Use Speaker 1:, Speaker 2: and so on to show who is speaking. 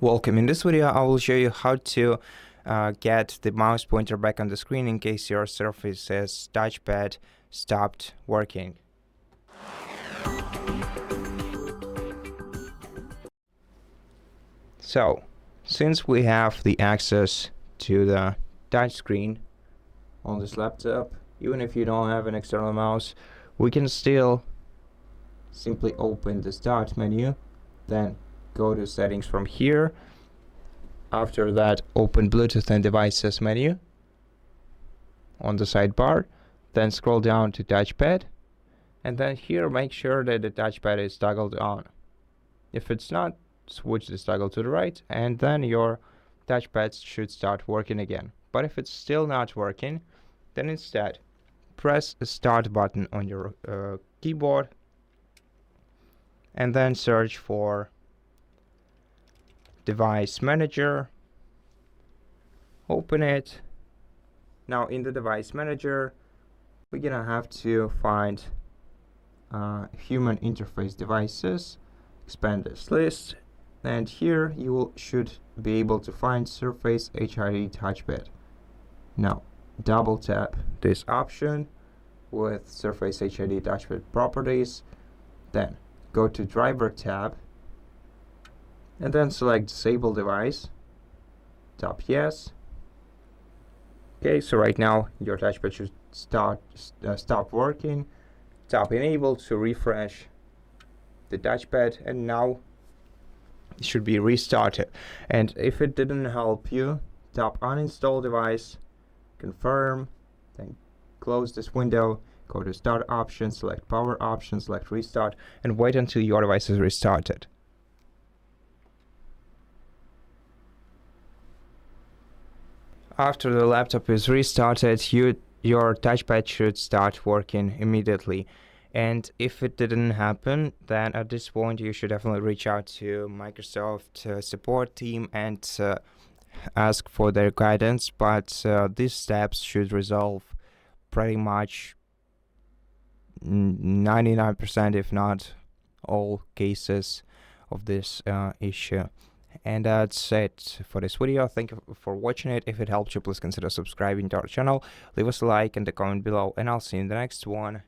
Speaker 1: Welcome. In this video I will show you how to get the mouse pointer back on the screen in case your Surface touchpad stopped working. So, since we have the access to the touchscreen on this laptop, even if you don't have an external mouse, we can still simply open the Start menu, then go to Settings from here. After that, open Bluetooth and Devices menu on the sidebar, then scroll down to Touchpad, and then here make sure that the touchpad is toggled on. If it's not, switch the toggle to the right, and then your touchpad should start working again. But if it's still not working, then instead press the Start button on your keyboard and then search for Device Manager. Open it. Now in the Device Manager, we're gonna have to find Human Interface Devices, expand this list, and here you should be able to find Surface HID Touchpad. Now double tap this option with Surface HID Touchpad properties, then go to Driver tab, and then select Disable Device, tap Yes. Okay, so right now your touchpad should stop working. Tap Enable to refresh the touchpad, and now it should be restarted. And if it didn't help you, tap Uninstall Device, confirm, then close this window, go to Start Options, select Power Options, select Restart, and wait until your device is restarted. After the laptop is restarted, your touchpad should start working immediately. And if it didn't happen, then at this point you should definitely reach out to Microsoft support team and ask for their guidance. But these steps should resolve pretty much 99%, if not all, cases of this issue. And that's it for this video. Thank you for watching it. If it helped you, please consider subscribing to our channel, leave us a like and a comment below, and I'll see you in the next one.